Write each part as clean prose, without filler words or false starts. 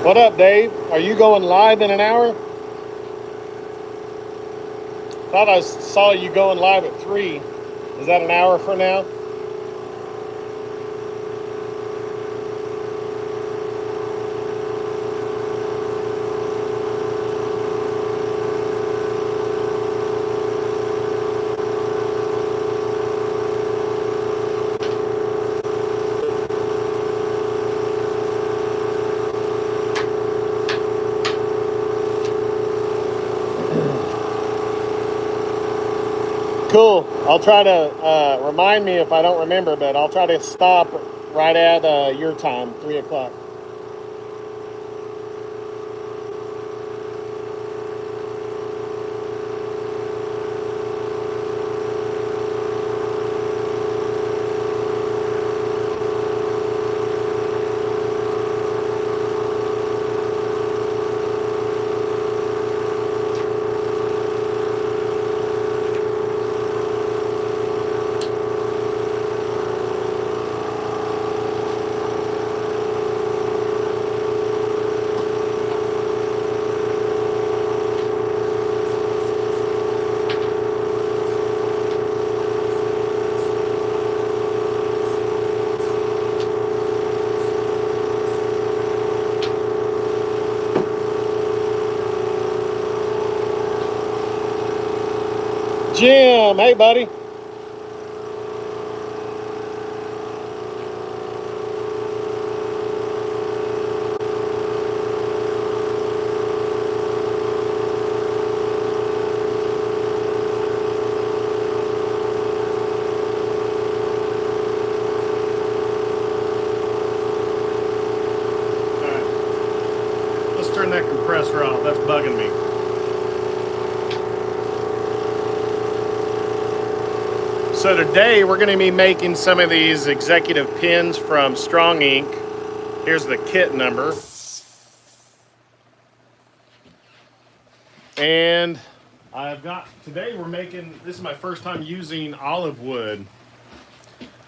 What up, Dave? Are you going live in an hour? Thought I saw you going live at 3. Is that an hour from now? Cool. I'll try to remind me if I don't remember, but I'll try to stop right at your time, 3 o'clock. Jim, hey, buddy. Let's turn that compressor off. That's bugging me. So today we're going to be making some of these executive pins from Strong Ink. Here's the kit number. And today we're making, this is my first time using olive wood.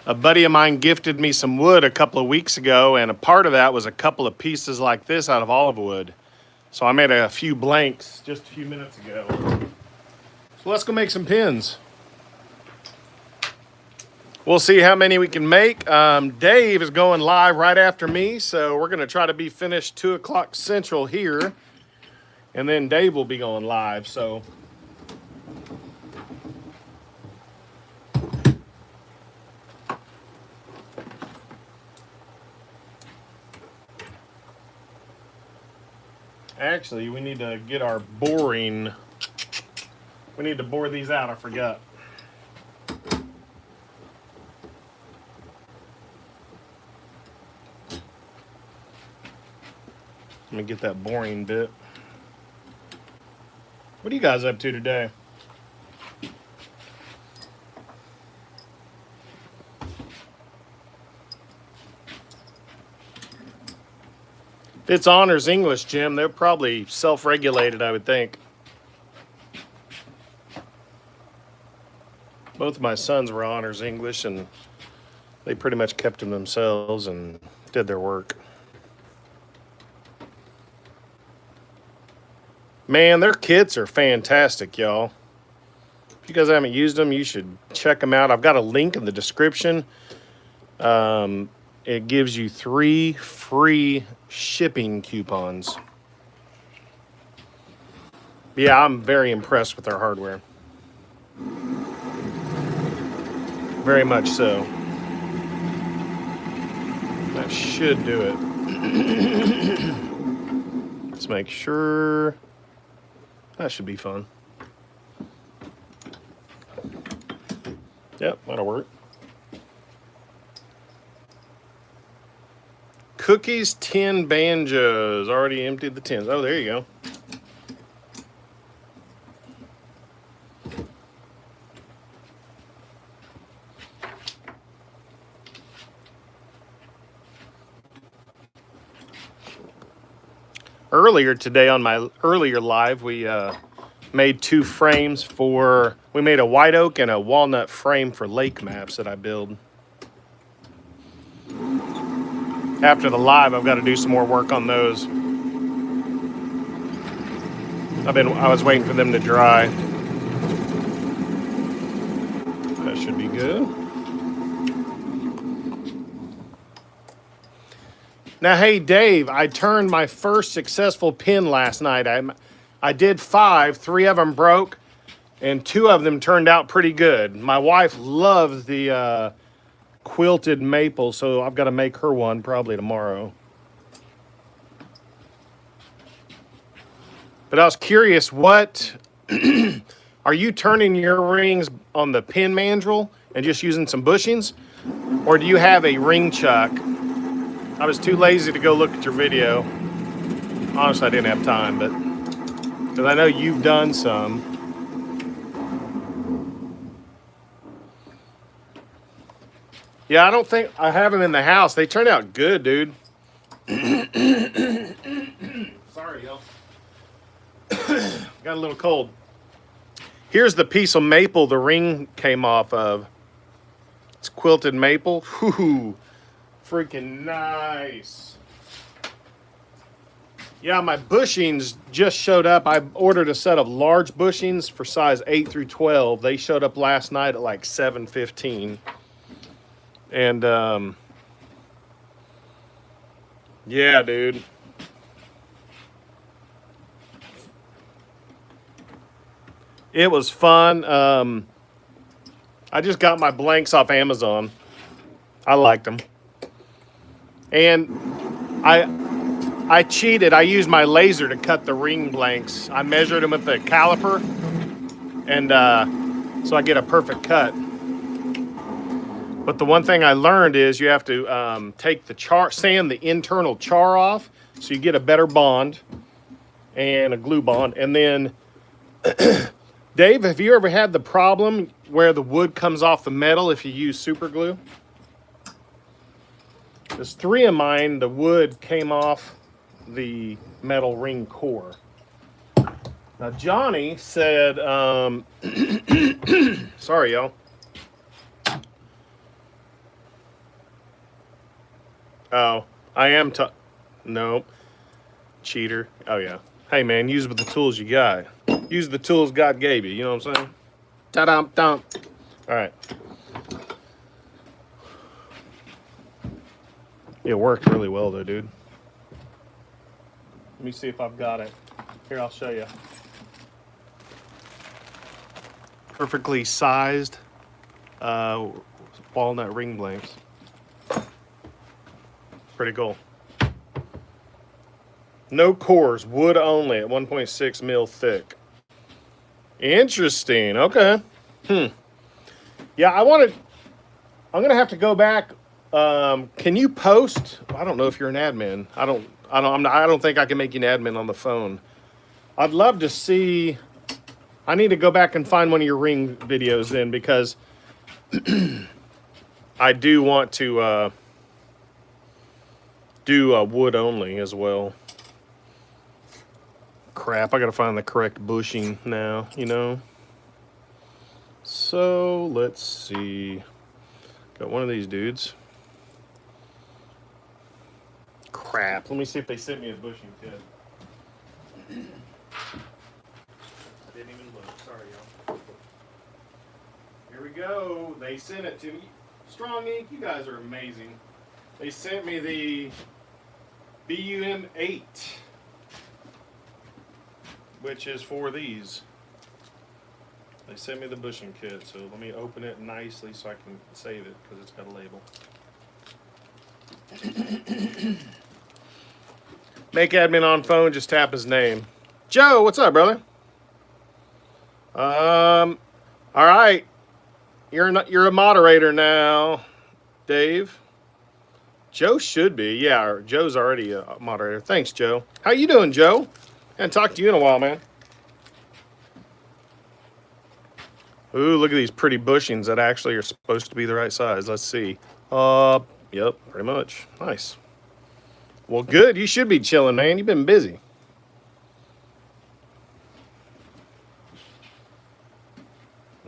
A buddy of mine gifted me some wood a couple of weeks ago, and a part of that was a couple of pieces like this out of olive wood. So I made a few blanks just a few minutes ago. So let's go make some pins. We'll see how many we can make. Dave is going live right after me, so we're going to try to be finished 2 o'clock Central here. And then Dave will be going live, so. Actually, we need to get our boring. We need to bore these out, I forgot. Let me get that boring bit. What are you guys up to today? If it's honors English, Jim, they're probably self-regulated, I would think. Both of my sons were honors English, and they pretty much kept them themselves and did their work. Man, their kits are fantastic, y'all. If you guys haven't used them, you should check them out. I've got a link in the description. It gives you 3 free shipping coupons. Yeah, I'm very impressed with their hardware. Very much so. That should do it. Let's make sure. That should be fun. Yep, that'll work. Cookies, tin banjos. Already emptied the tins. Oh, there you go. Earlier today on my earlier live, we made 2 frames for, we made a white oak and a walnut frame for lake maps that I build. After the live, I've got to do some more work on those. I was waiting for them to dry. That should be good. Now, hey, Dave, I turned my first successful pin last night. I did 5, 3 of them broke, and 2 of them turned out pretty good. My wife loves the quilted maple, so I've got to make her one probably tomorrow. But I was curious, what are you turning your rings on the pin mandrel and just using some bushings? Or do you have a ring chuck? I was too lazy to go look at your video. Honestly, I didn't have time, but because I know you've done some. Yeah, I don't think I have them in the house. They turned out good, dude. Sorry, y'all. Got a little cold. Here's the piece of maple the ring came off of. It's quilted maple. Whoo, freaking nice. Yeah, my bushings just showed up. I ordered a set of large bushings for size 8 through 12. They showed up last night at like 7:15. And yeah, dude. It was fun. I just got my blanks off Amazon. I liked them. And I cheated. I used my laser to cut the ring blanks. I measured them with the caliper, and so I get a perfect cut. But the one thing I learned is you have to take the char, sand the internal char off, so you get a better bond and a glue bond. And then, Dave, have you ever had the problem where the wood comes off the metal if you use super glue? There's 3 of mine, the wood came off the metal ring core. Now, Johnny said, sorry, y'all. Oh, I am no, cheater. Oh, yeah. Hey, man, use with the tools you got. Use the tools God gave you, you know what I'm saying? Ta-dum-dum. All right. It worked really well, though, dude. Let me see if I've got it. Here, I'll show you. Perfectly sized walnut ring blanks. Pretty cool. No cores, wood only at 1.6 mil thick. Interesting. Okay. Yeah, I'm gonna have to go back. Can you post? I don't know if you're an admin. I don't think I can make you an admin on the phone. I'd love to see. I need to go back and find one of your ring videos then, because I do want to do wood only as well. Crap, I gotta find the correct bushing now, you know. So let's see. Got one of these dudes. Crap, let me see if they sent me a bushing kit. I didn't even look, sorry y'all. Here we go, they sent it to me. Strong Ink, you guys are amazing. They sent me the BUM 8, which is for these. They sent me the bushing kit, so let me open it nicely so I can save it, because it's got a label. Make admin on phone, just tap his name. Joe, what's up, brother? All right. You're a moderator now, Dave. Joe should be. Yeah, Joe's already a moderator. Thanks, Joe. How you doing, Joe? I haven't talked to you in a while, man. Ooh, look at these pretty bushings that actually are supposed to be the right size. Let's see. Yep, pretty much. Nice. Well, good. You should be chilling, man. You've been busy.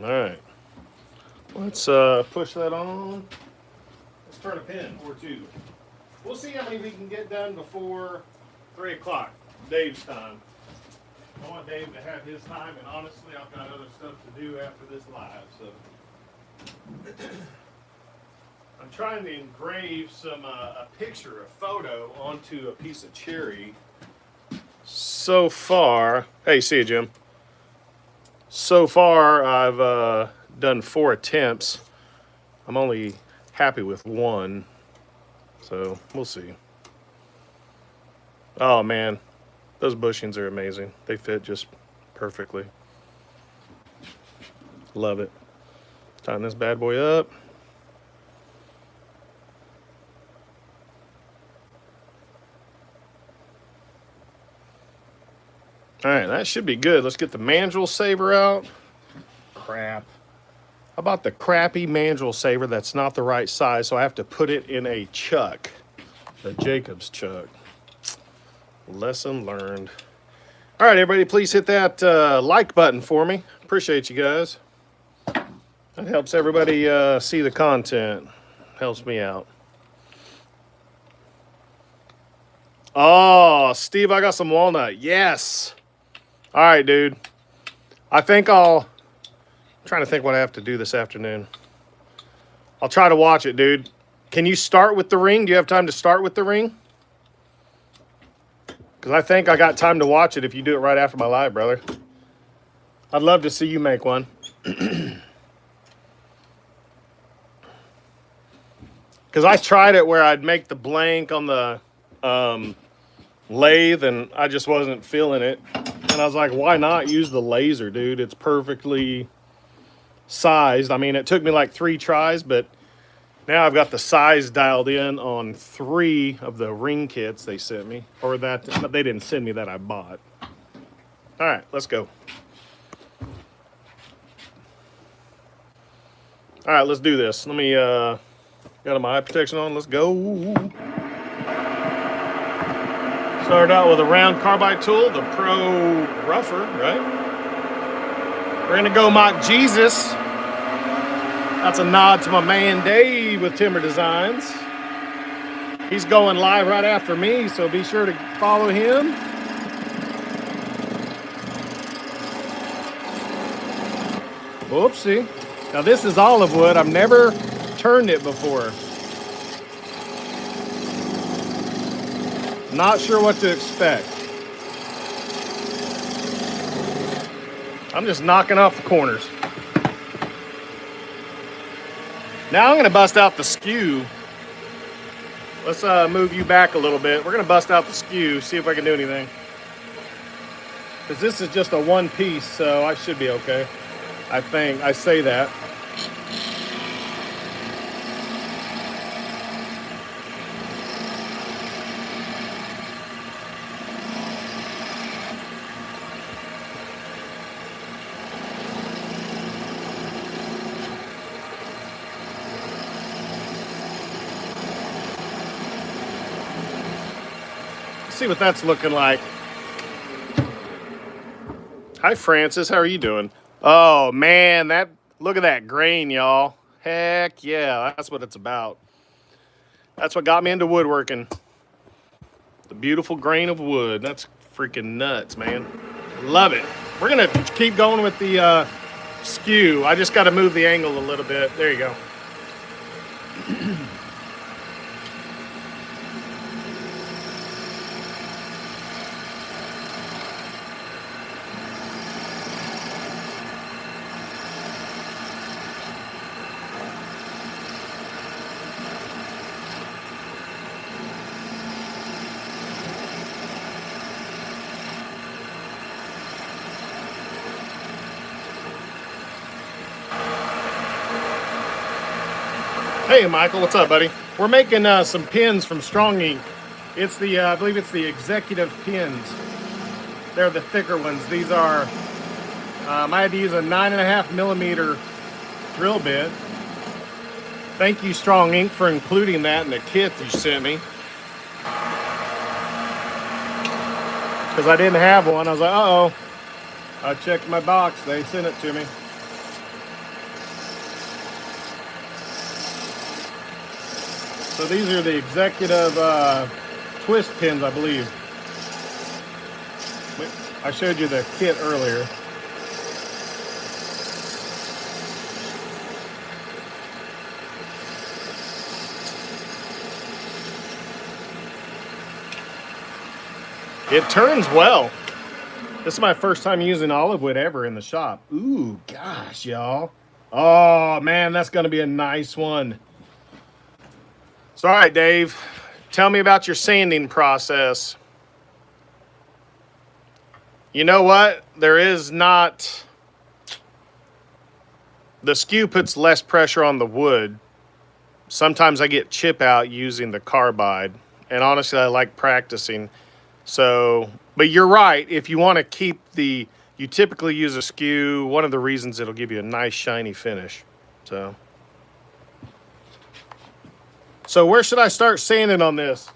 All right. Let's push that on. Let's turn a pin or 2. We'll see how many we can get done before 3 o'clock, Dave's time. I want Dave to have his time, and honestly, I've got other stuff to do after this live. So I'm trying to engrave some a picture, a photo, onto a piece of cherry. So far, hey, see you, Jim. So far, I've done 4 attempts. I'm only happy with 1, so we'll see. Oh man, those bushings are amazing. They fit just perfectly. Love it. Tighten this bad boy up. All right, that should be good. Let's get the mandrel saver out. Crap. How about the crappy mandrel saver that's not the right size, so I have to put it in a chuck, a Jacob's chuck. Lesson learned. All right, everybody, please hit that like button for me. Appreciate you guys. That helps everybody see the content. Helps me out. Oh, Steve, I got some walnut. Yes. All right, dude. I think I'm trying to think what I have to do this afternoon. I'll try to watch it, dude. Can you start with the ring? Do you have time to start with the ring? Because I think I got time to watch it if you do it right after my live, brother. I'd love to see you make one. Because I tried it where I'd make the blank on the lathe, and I just wasn't feeling it. And I was like, why not use the laser, dude? It's perfectly sized. I mean, it took me like 3 tries, but now I've got the size dialed in on 3 of the ring kits they sent me. Or that they didn't send me, that I bought. All right, let's go. All right, let's do this. Let me, got my eye protection on. Let's go. Started out with a round carbide tool, the Pro Rougher, right? We're gonna go mock Jesus. That's a nod to my man Dave with Timber Designs. He's going live right after me, so be sure to follow him. Whoopsie. Now this is olive wood. I've never turned it before. Not sure what to expect. I'm just knocking off the corners. Now I'm gonna bust out the skew. Let's move you back a little bit. We're gonna bust out the skew, see if I can do anything. Because this is just a 1 piece, so I should be okay. I think, I say that. See what that's looking like. Hi, Francis. How are you doing? Oh, man. Look at that grain, y'all. Heck yeah. That's what it's about. That's what got me into woodworking. The beautiful grain of wood. That's freaking nuts, man. Love it. We're going to keep going with the skew. I just got to move the angle a little bit. There you go. Hey, Michael, what's up, buddy? We're making some pins from Strong Ink. It's the, I believe it's the executive pins. They're the thicker ones. These are, I had to use a 9.5 millimeter drill bit. Thank you, Strong Ink, for including that in the kit you sent me. Because I didn't have one. I was like, uh-oh. I checked my box. They sent it to me. So these are the executive twist pins, I believe. I showed you the kit earlier. It turns well. This is my first time using olive wood ever in the shop. Ooh, gosh, y'all. Oh, man, that's going to be a nice one. So, all right, Dave, tell me about your sanding process. You know what? There is not... The skew puts less pressure on the wood. Sometimes I get chip out using the carbide. And honestly, I like practicing. So, but you're right. If you want to keep the... You typically use a skew. One of the reasons it'll give you a nice shiny finish. So where should I start sanding on this?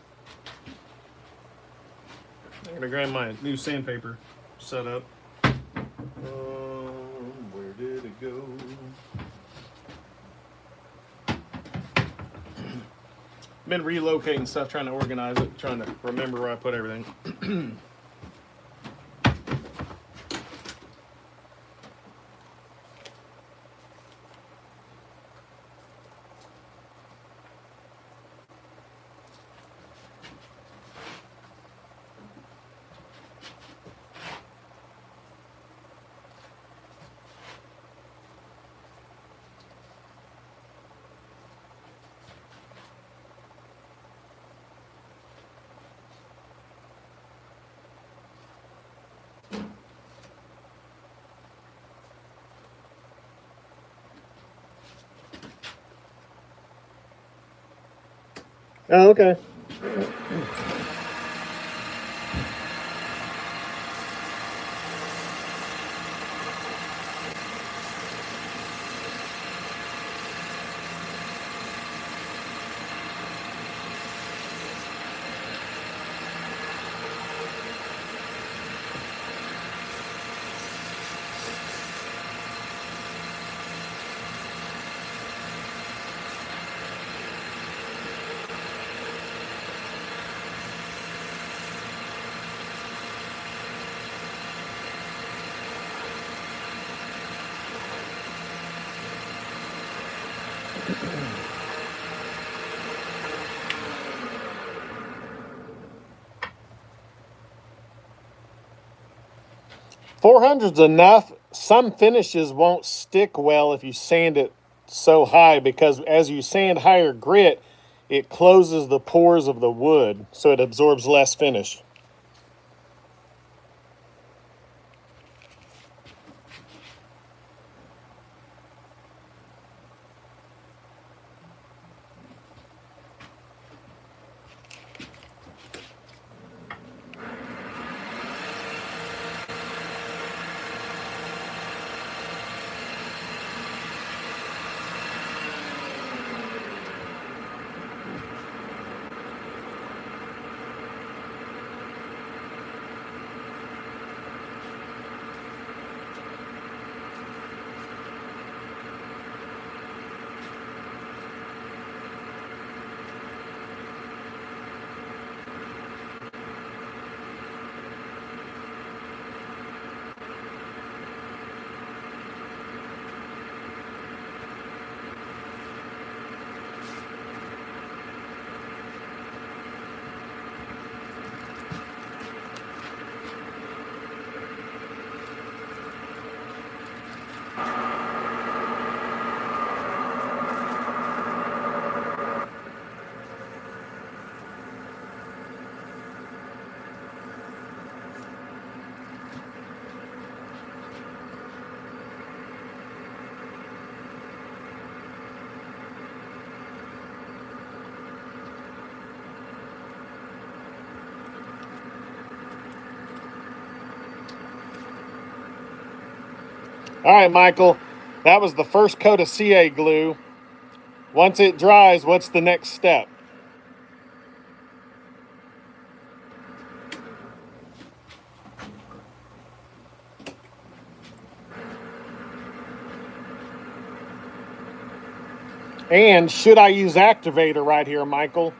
I'm gonna grab my new sandpaper setup. Where did it go? Been relocating stuff, trying to organize it, trying to remember where I put everything. Oh, okay. .400's enough. Some finishes won't stick well if you sand it so high, because as you sand higher grit, it closes the pores of the wood, so it absorbs less finish. All right, Michael, that was the first coat of CA glue. Once it dries, what's the next step? And should I use activator right here, Michael?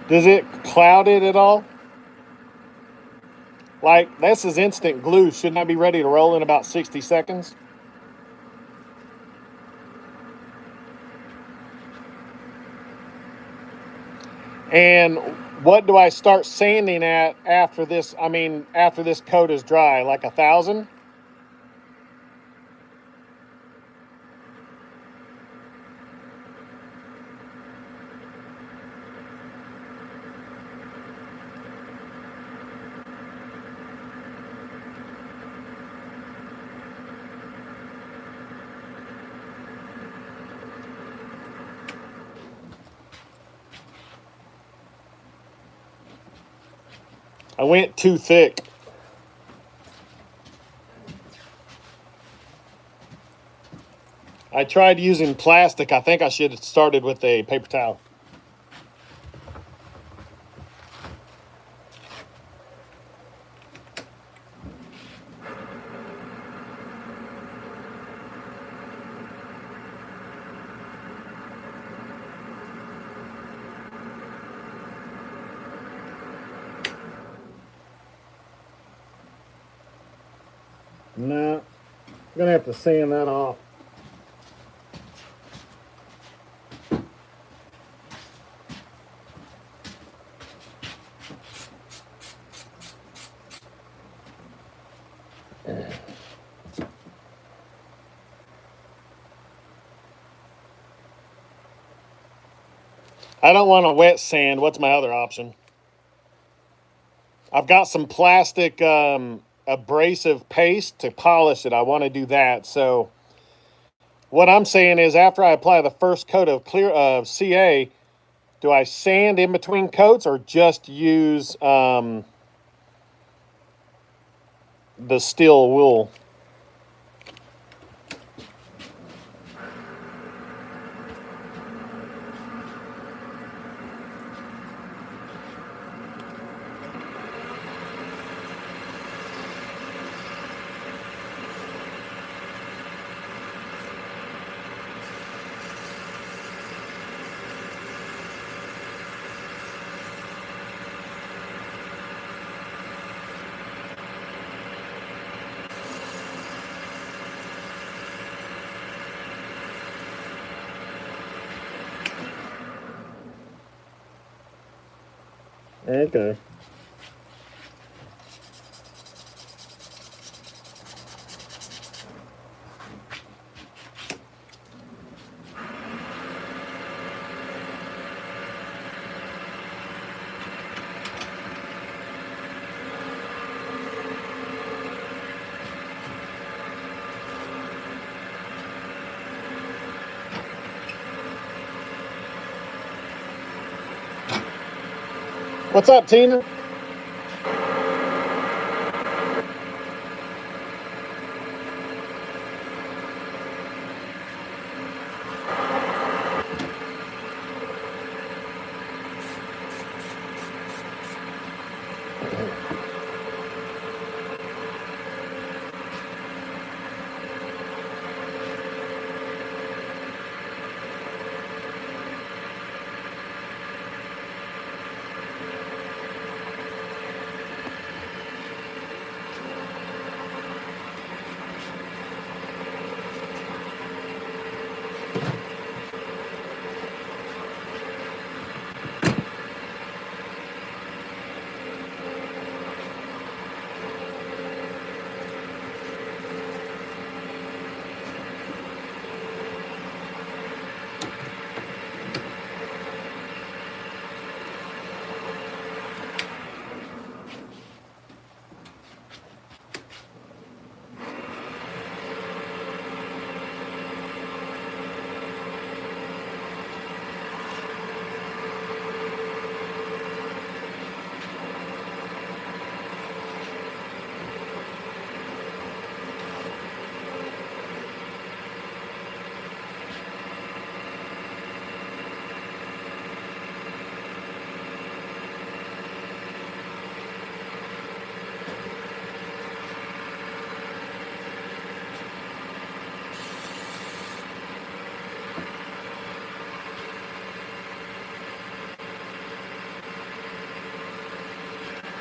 Does it cloud it at all? Like, this is instant glue. Shouldn't I be ready to roll in about 60 seconds? And what do I start sanding at after this? I mean, after this coat is dry, like 1,000? I went too thick. I tried using plastic. I think I should have started with a paper towel. No, I'm gonna have to sand that off. I don't want a wet sand. What's my other option? I've got some plastic abrasive paste to polish it. I want to do that. So what I'm saying is, after I apply the first coat of CA, do I sand in between coats or just use the steel wool? Okay. What's up, Tina?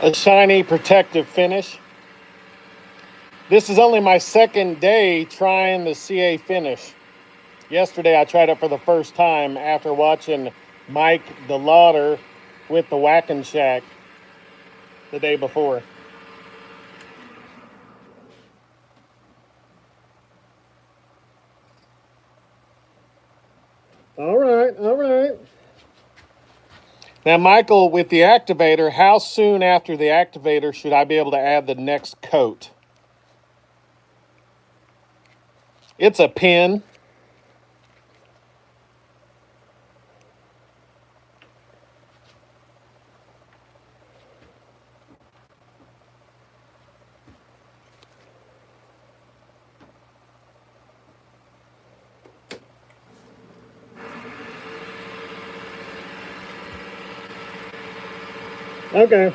a shiny protective finish. This is only my second day trying the CA finish. Yesterday I tried it for the first time after watching Mike the Lauder with the Whackin' Shack the day before. All right. Now, Michael, with the activator, how soon after the activator should I be able to add the next coat? It's a pin. Okay.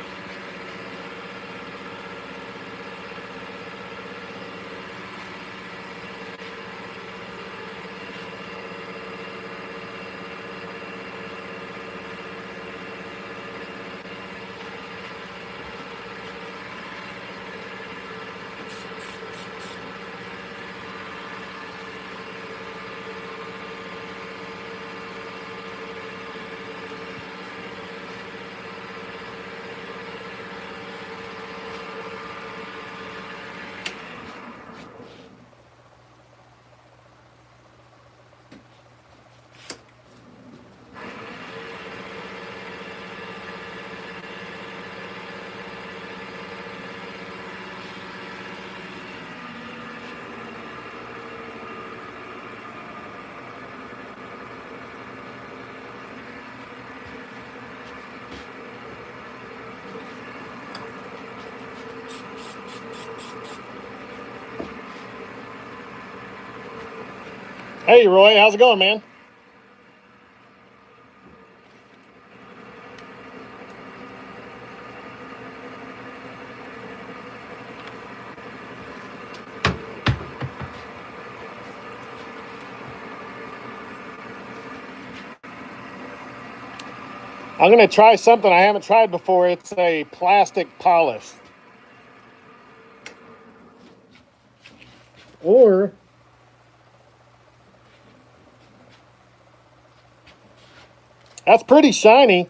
Hey, Roy, how's it going, man? I'm going to try something I haven't tried before. It's a plastic polish. Or that's pretty shiny.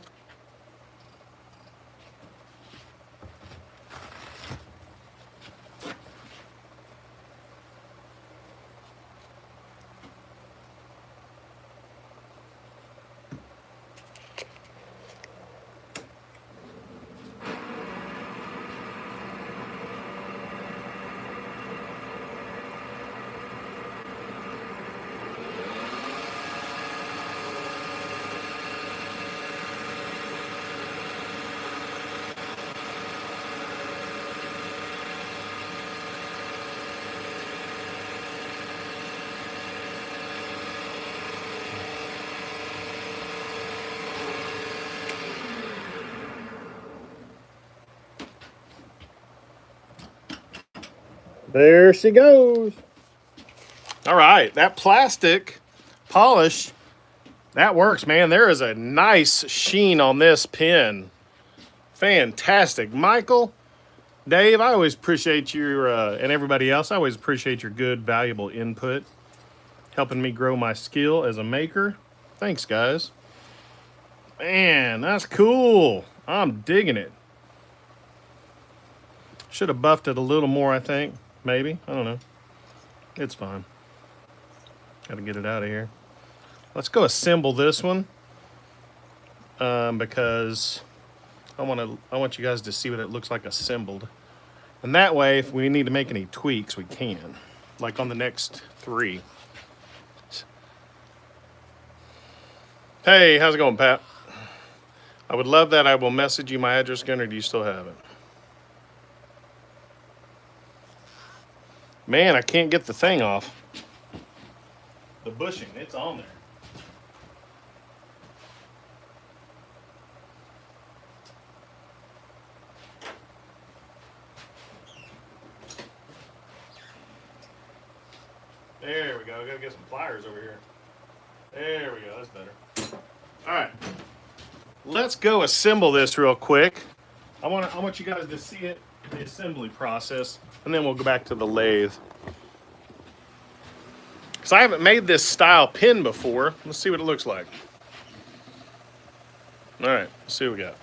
There she goes. All right, that plastic polish, that works, man. There is a nice sheen on this pen. Fantastic. Michael, Dave, I always appreciate your, and everybody else, I always appreciate your good, valuable input, helping me grow my skill as a maker. Thanks, guys. Man, that's cool. I'm digging it. Should have buffed it a little more, I think. Maybe. I don't know. It's fine. Got to get it out of here. Let's go assemble this one because I want you guys to see what it looks like assembled. And that way, if we need to make any tweaks, we can. Like on the next 3. Hey, how's it going, Pat? I would love that. I will message you my address again, or do you still have it? Man, I can't get the thing off. The bushing, it's on there. There we go. I gotta get some pliers over here. There we go. That's better. All right. Let's go assemble this real quick. I want you guys to see it, the assembly process, and then we'll go back to the lathe. Because I haven't made this style pin before. Let's see what it looks like. All right, let's see what we got.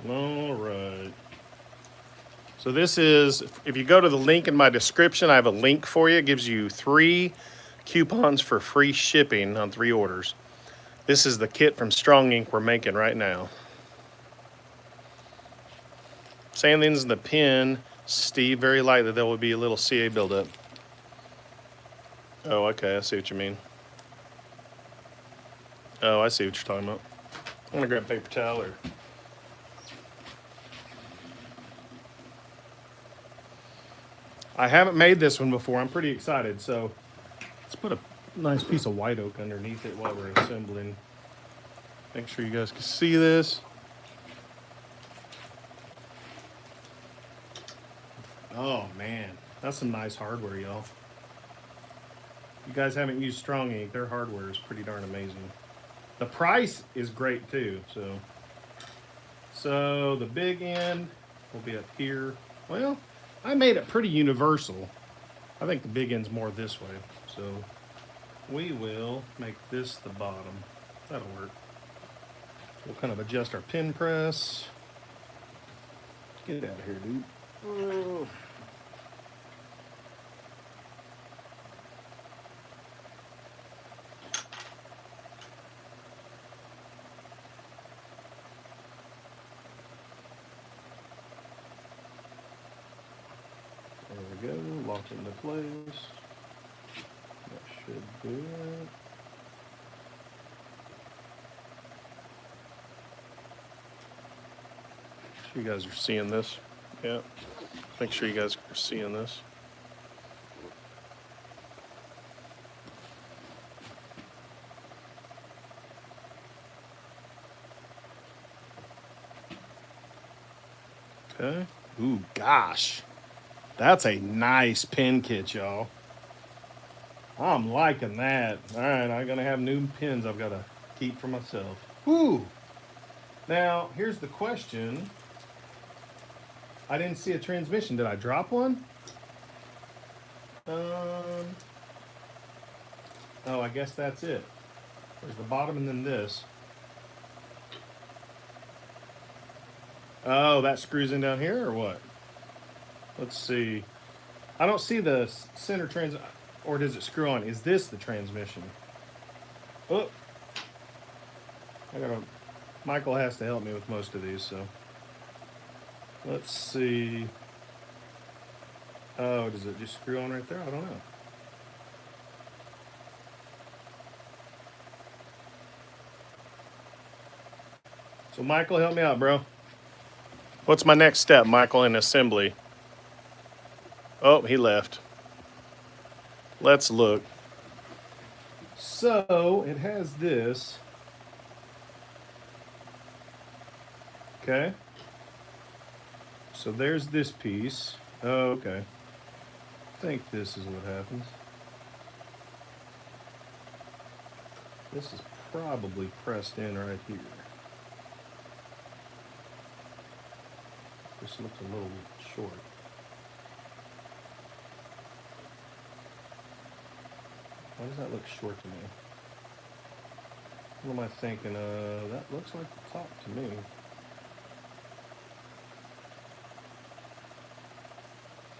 All right. So this is, if you go to the link in my description, I have a link for you. It gives you 3 coupons for free shipping on 3 orders. This is the kit from Strong Ink we're making right now. Sand the ends of the pin, Steve, very lightly. There will be a little CA buildup. Oh, okay, I see what you mean. Oh, I see what you're talking about. I'm gonna grab a paper towel or... I haven't made this one before. I'm pretty excited. So let's put a nice piece of white oak underneath it while we're assembling. Make sure you guys can see this. Oh man, that's some nice hardware, y'all. You guys haven't used Strong Ink. Their hardware is pretty darn amazing. The price is great too. So the big end will be up here. Well, I made it pretty universal. I think the big end's more this way. So we will make this the bottom. That'll work. We'll kind of adjust our pin press. Get out of here, dude. Oh. There we go, lock it into place. That should do it. You guys are seeing this. Yeah. Make sure you guys are seeing this. Okay. Ooh, gosh. That's a nice pin kit, y'all. I'm liking that. All right, I'm going to have new pins I've got to keep for myself. Ooh. Now, here's the question. I didn't see a transmission. Did I drop one? Oh, I guess that's it. There's the bottom and then this. Oh, that screws in down here or what? Let's see. I don't see the center trans, or does it screw on? Is this the transmission? Oh, Michael has to help me with most of these, so. Let's see. Oh, does it just screw on right there? I don't know. So Michael, help me out, bro. What's my next step, Michael, in assembly? Oh, he left. Let's look. So it has this. Okay. So there's this piece. Oh, okay. I think this is what happens. This is probably pressed in right here. This looks a little short. Why does that look short to me? What am I thinking? That looks like the top to me.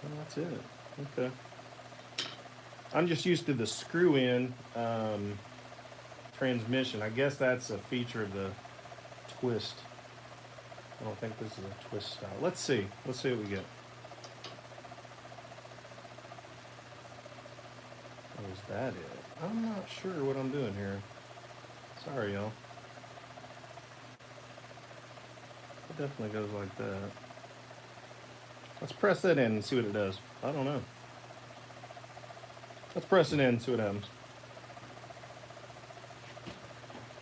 Oh, that's it. Okay. I'm just used to the screw-in transmission. I guess that's a feature of the twist. I don't think this is a twist style. Let's see. Let's see what we get. Oh, is that it? I'm not sure what I'm doing here. Sorry, y'all. It definitely goes like that. Let's press that in and see what it does. I don't know. Let's press it in and see what happens.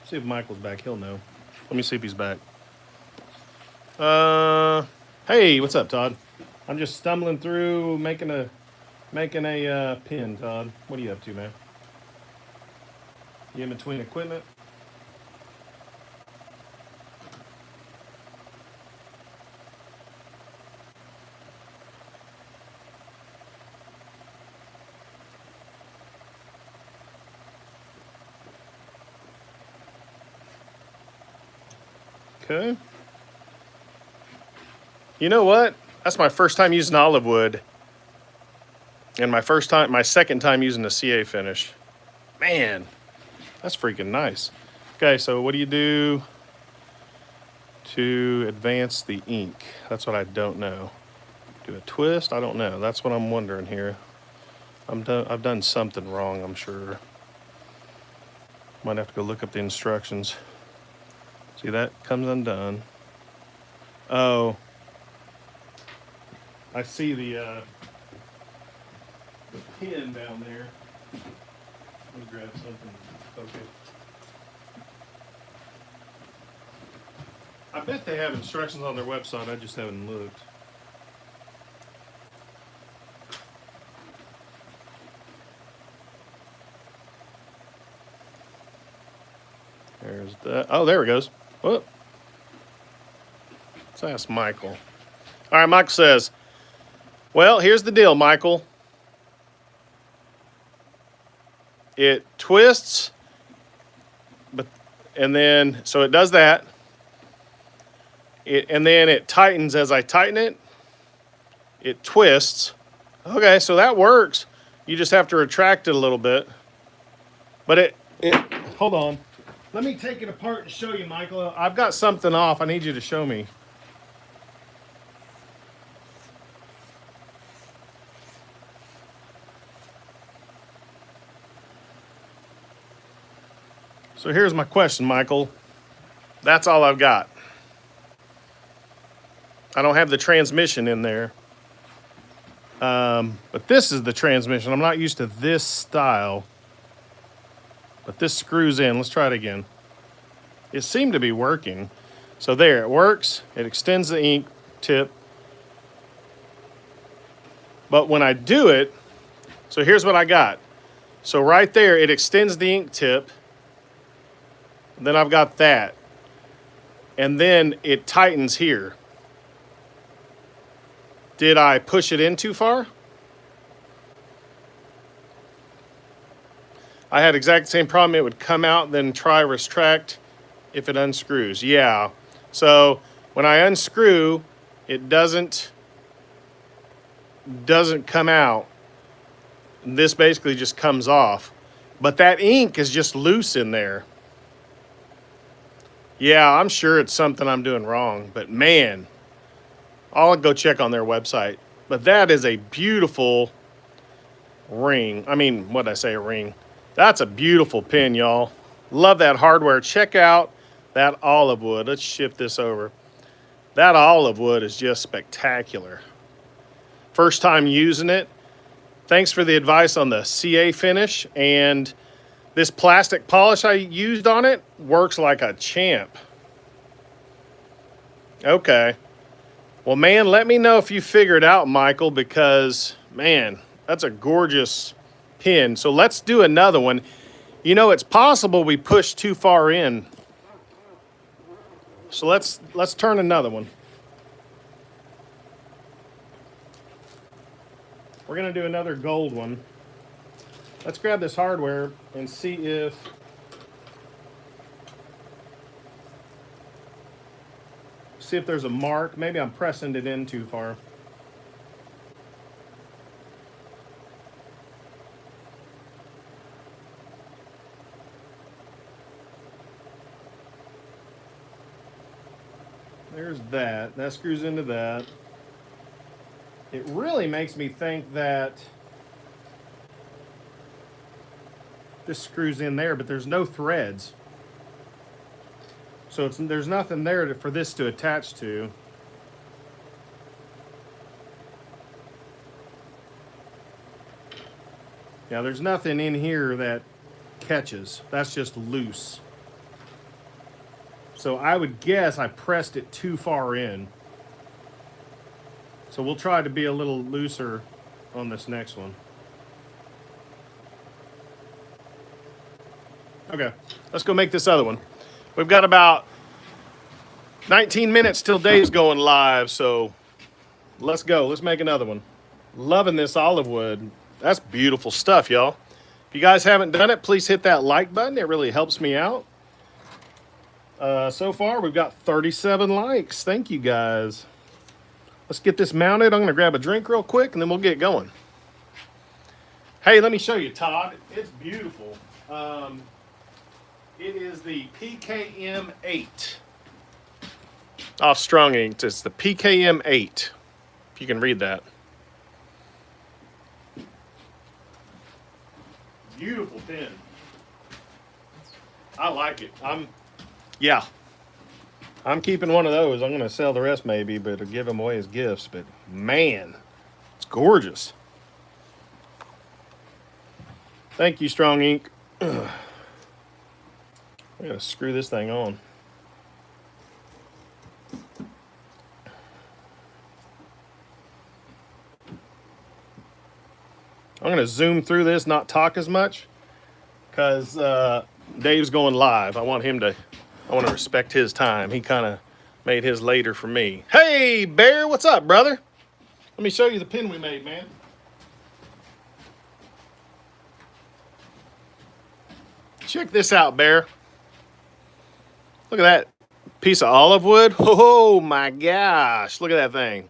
See if Michael's back. He'll know. Let me see if he's back. Hey, what's up, Todd? I'm just stumbling through making a pin, Todd. What are you up to, man? You in between equipment? Okay. You know what? That's my first time using olive wood. And my second time using the CA finish. Man, that's freaking nice. Okay, so what do you do to advance the ink? That's what I don't know. Do a twist? I don't know. That's what I'm wondering here. I've done something wrong, I'm sure. Might have to go look up the instructions. See, that comes undone. Oh, I see the pin down there. Let me grab something. Okay. I bet they have instructions on their website. I just haven't looked. There's that. Oh, there it goes. Whoop. Let's ask Michael. All right, Michael says, well, here's the deal, Michael. It twists, and then, so it does that. And then it tightens as I tighten it. It twists. Okay, so that works. You just have to retract it a little bit. But hold on. Let me take it apart and show you, Michael. I've got something off. I need you to show me. So here's my question, Michael. That's all I've got. I don't have the transmission in there. But this is the transmission. I'm not used to this style. But this screws in. Let's try it again. It seemed to be working. So there, it works. It extends the ink tip. But when I do it, so here's what I got. So right there, it extends the ink tip. Then I've got that. And then it tightens here. Did I push it in too far? I had exactly the same problem. It would come out, then try retract if it unscrews. Yeah. So when I unscrew, it doesn't come out. This basically just comes off. But that ink is just loose in there. Yeah, I'm sure it's something I'm doing wrong. But man, I'll go check on their website. But that is a beautiful ring. I mean, what did I say, a ring? That's a beautiful pin, y'all. Love that hardware. Check out that olive wood. Let's shift this over. That olive wood is just spectacular. First time using it. Thanks for the advice on the CA finish. And this plastic polish I used on it works like a champ. Okay. Well, man, let me know if you figure it out, Michael, because, man, that's a gorgeous pin. So let's do another one. You know, it's possible we push too far in. So let's turn another one. We're going to do another gold one. Let's grab this hardware and see if there's a mark. Maybe I'm pressing it in too far. There's that. That screws into that. It really makes me think that this screws in there, but there's no threads. So there's nothing there for this to attach to. Yeah, there's nothing in here that catches. That's just loose. So I would guess I pressed it too far in. So we'll try to be a little looser on this next one. Okay, let's go make this other one. We've got about 19 minutes till day's going live, so let's go. Let's make another one. Loving this olive wood. That's beautiful stuff, y'all. If you guys haven't done it, please hit that like button. It really helps me out. So far, we've got 37 likes. Thank you, guys. Let's get this mounted. I'm going to grab a drink real quick, and then we'll get going. Hey, let me show you, Todd. It's beautiful. It is the PKM 8. Off Strong Ink. It's the PKM 8. If you can read that. Beautiful pen. I like it. I'm keeping one of those. I'm going to sell the rest maybe, but I'll give them away as gifts. But man, it's gorgeous. Thank you, Strong Ink. I gotta screw this thing on. I'm gonna zoom through this, not talk as much, because Dave's going live. I want to respect his time. He kind of made his later for me. Hey, Bear, what's up, brother? Let me show you the pin we made, man. Check this out, Bear. Look at that piece of olive wood. Oh my gosh, look at that thing.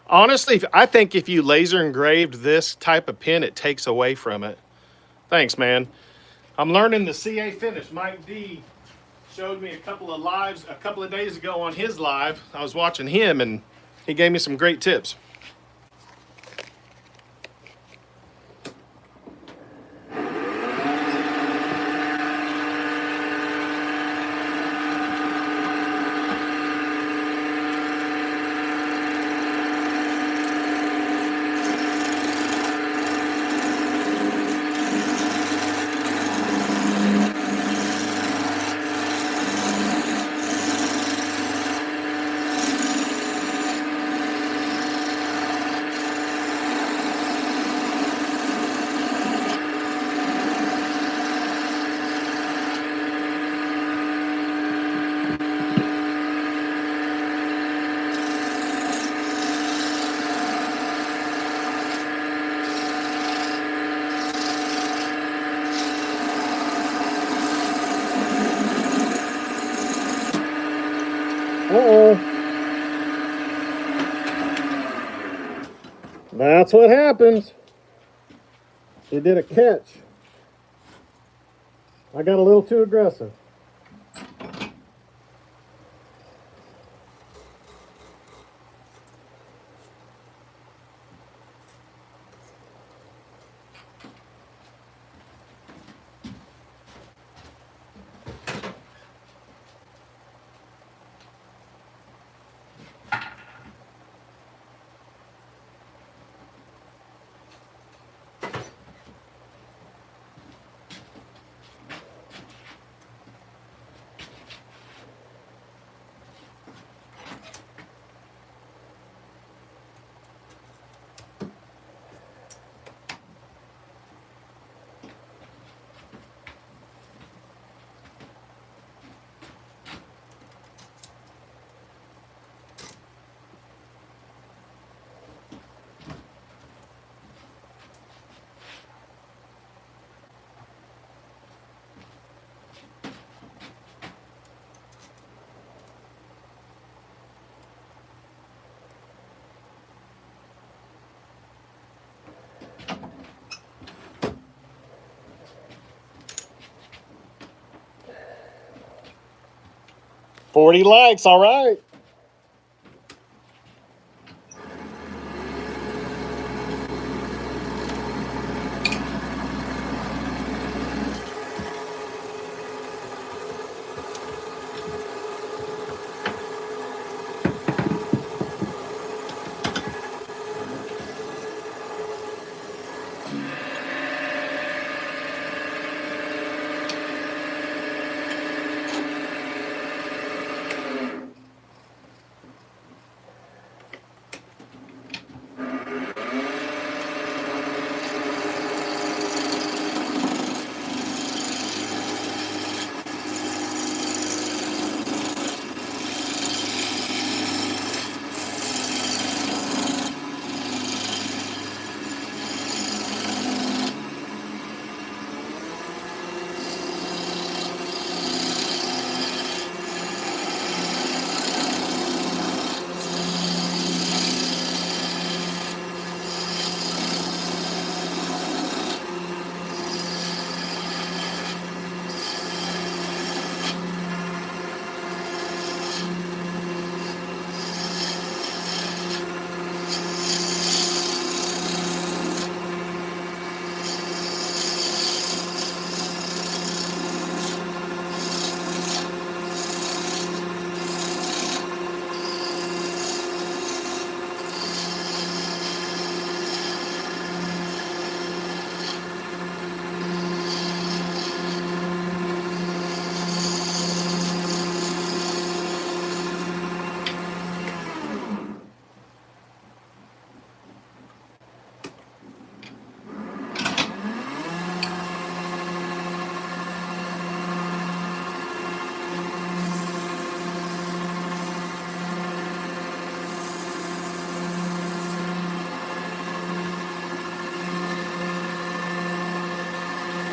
Honestly, I think if you laser engraved this type of pen, it takes away from it. Thanks, man. I'm learning the CA finish. Mike D showed me a couple of lives a couple of days ago on his live. I was watching him, and he gave me some great tips. Uh-oh. That's what happens. He did a catch. I got a little too aggressive. $40 likes, all right.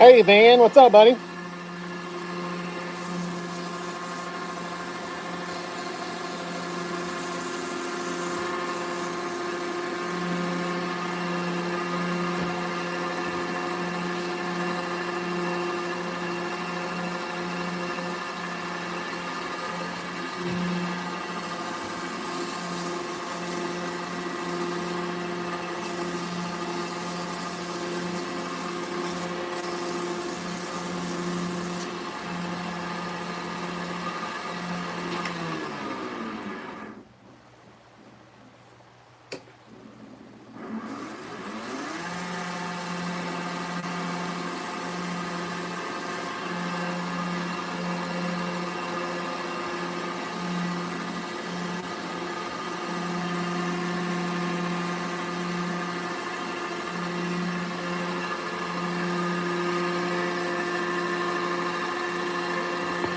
Hey, Van, what's up, buddy?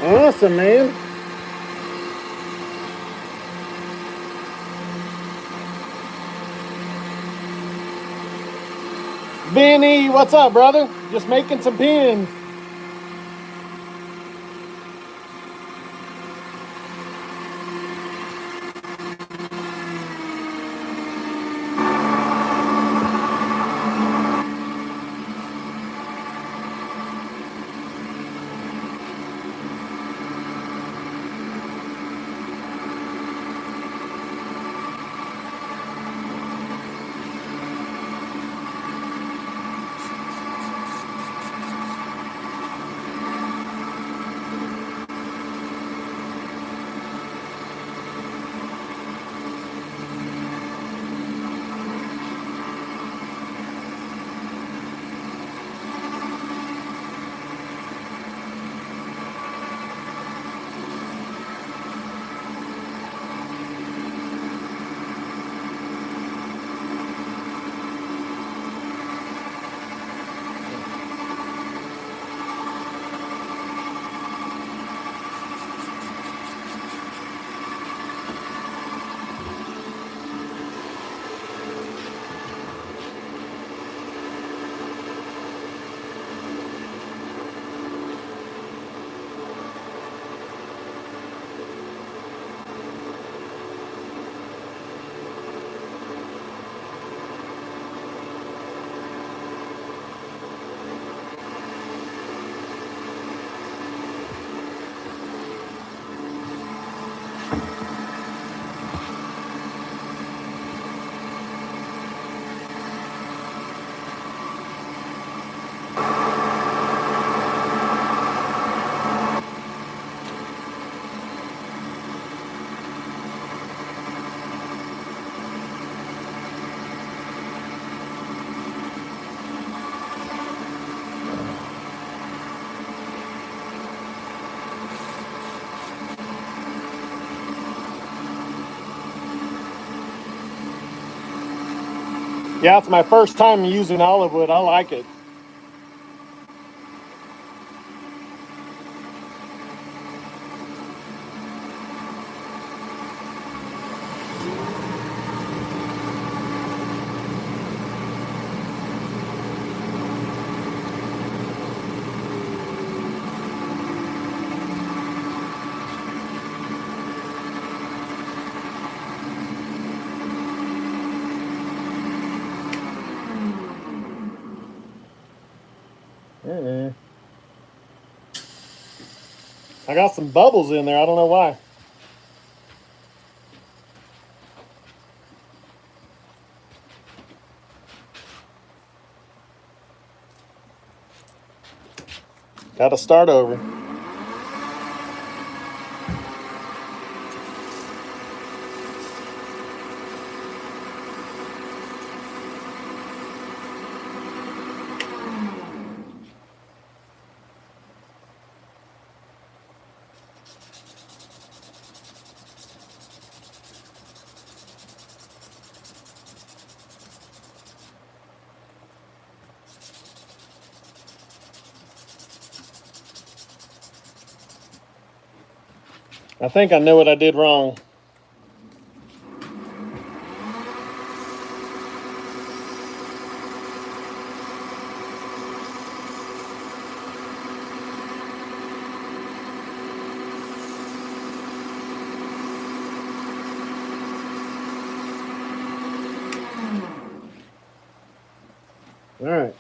Awesome, man. Benny, what's up, brother? Just making some pins. Yeah, it's my first time using olive wood. I like it. I got some bubbles in there. I don't know why. Got to start over. I think I know what I did wrong. All right.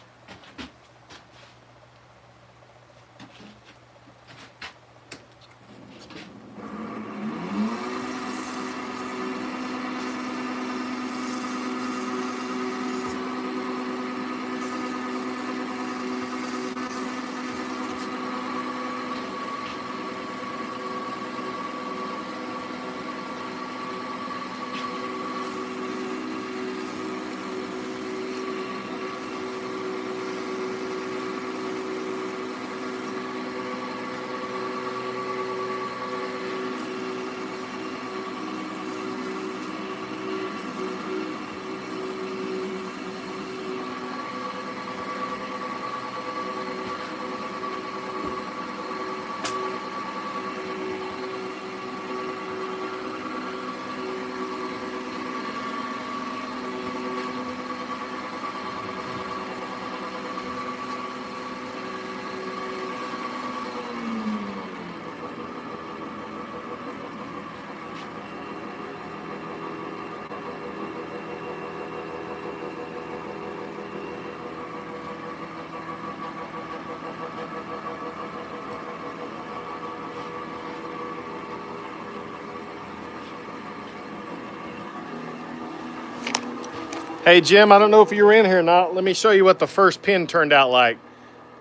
Hey, Jim, I don't know if you were in here or not. Let me show you what the first pin turned out like.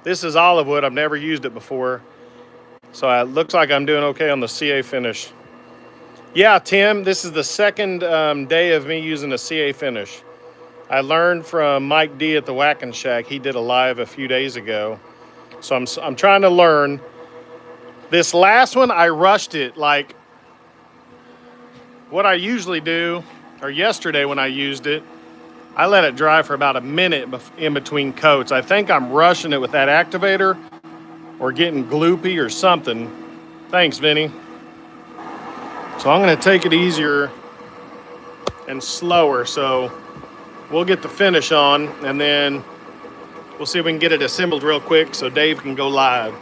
This is olive wood. I've never used it before. So it looks like I'm doing okay on the CA finish. Yeah, Tim, this is the second day of me using a CA finish. I learned from Mike D at the Whackin' Shack. He did a live a few days ago. So I'm trying to learn. This last one, I rushed it. Like what I usually do, or yesterday when I used it, I let it dry for about a minute in between coats. I think I'm rushing it with that activator or getting gloopy or something. Thanks, Vinny. So I'm gonna take it easier and slower. So we'll get the finish on and then we'll see if we can get it assembled real quick so Dave can go live.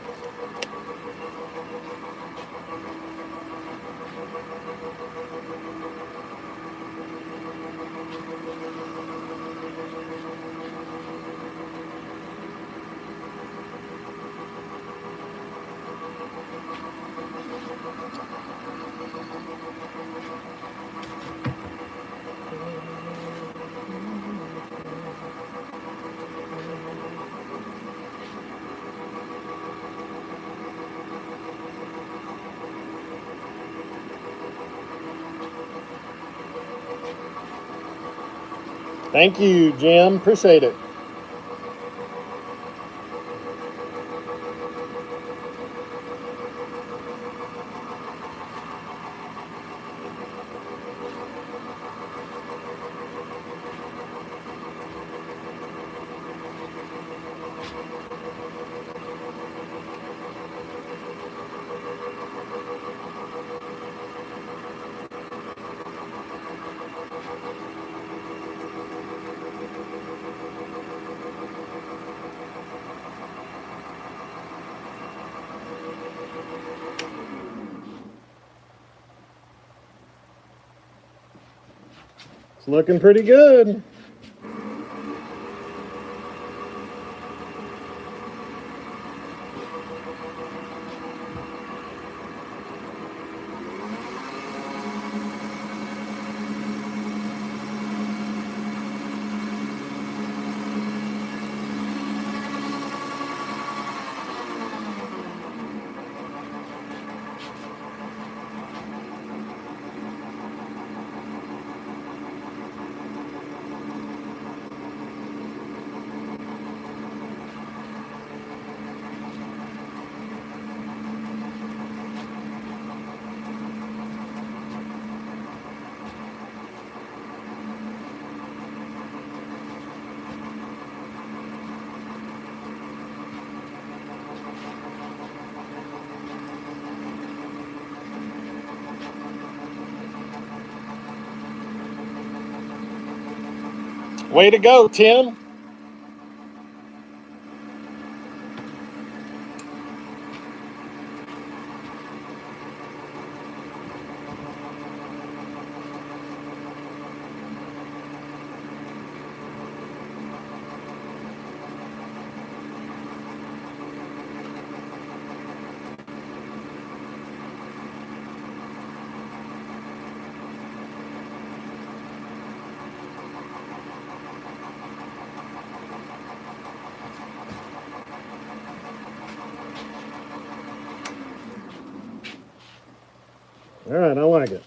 Thank you, Jim. Appreciate it. It's looking pretty good. Way to go, Tim. All right, I like it.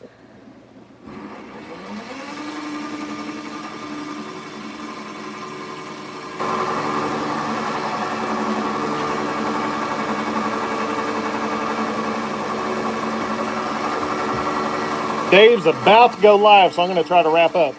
Dave's about to go live, so I'm going to try to wrap up.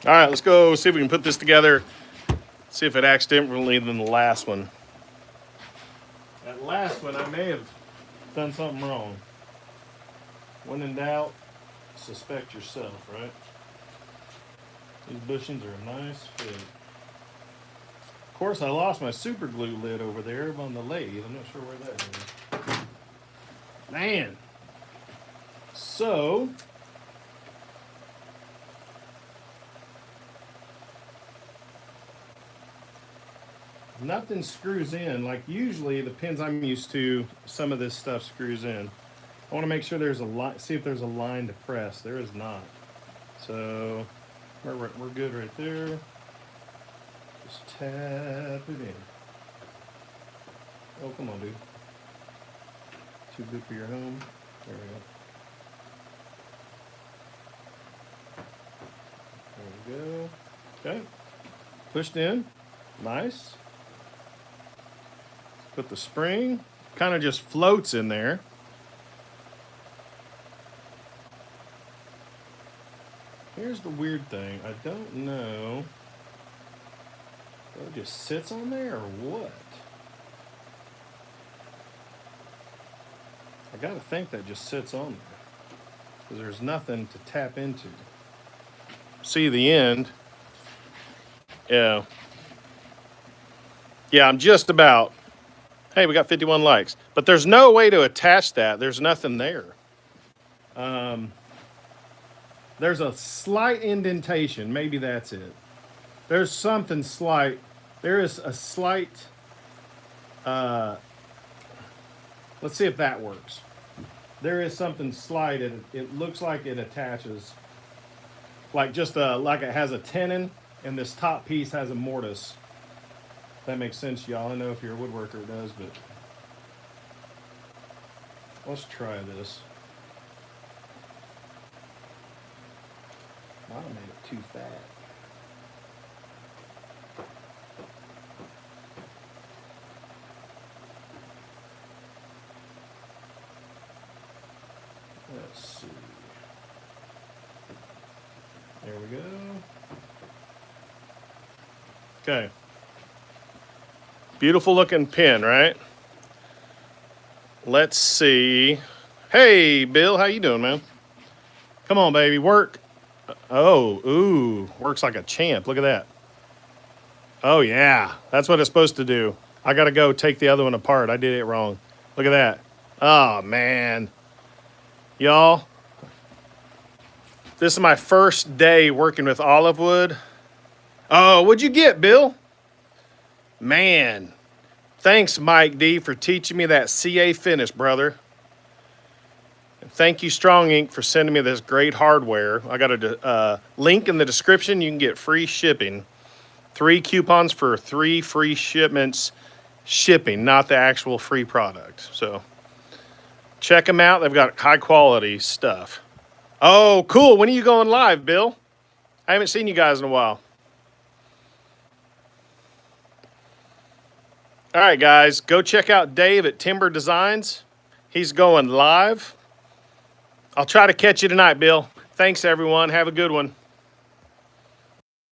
All right, let's go see if we can put this together. See if it acts differently than the last one. That last one, I may have done something wrong. When in doubt, suspect yourself, right? These bushings are a nice fit. Of course, I lost my super glue lid over there on the lathe. I'm not sure where that is. Man. So, nothing screws in. Like usually the pins I'm used to, some of this stuff screws in. I want to make sure there's a line, see if there's a line to press. There is not. So we're good right there. Just tap it in. Oh, come on, dude. Too good for your home. There we go. There we go. Okay. Pushed in. Nice. Put the spring. Kind of just floats in there. Here's the weird thing. I don't know if it just sits on there or what. I gotta think that just sits on there because there's nothing to tap into. See the end. Yeah. Yeah, I'm just about. Hey, we got 51 likes. But there's no way to attach that. There's nothing there. There's a slight indentation. Maybe that's it. There's something slight. There is a slight. Let's see if that works. There is something slight. It looks like it attaches. Like just like it has a tenon, and this top piece has a mortise. That makes sense, y'all. I know if you're a woodworker it does, but let's try this. I made it too fat. Let's see. There we go. Okay. Beautiful looking pin, right? Let's see. Hey, Bill, how you doing, man? Come on, baby, work. Oh, ooh, works like a champ. Look at that. Oh, yeah, that's what it's supposed to do. I got to go take the other one apart. I did it wrong. Look at that. Oh, man. Y'all, this is my first day working with olive wood. Oh, what'd you get, Bill? Man, thanks, Mike D, for teaching me that CA finish, brother. And thank you, Strong Ink, for sending me this great hardware. I got a link in the description. You can get free shipping. 3 coupons for 3 free shipments shipping, not the actual free product. So check them out. They've got high quality stuff. Oh, cool. When are you going live, Bill? I haven't seen you guys in a while. All right, guys, go check out Dave at Timber Designs. He's going live. I'll try to catch you tonight, Bill. Thanks, everyone. Have a good one.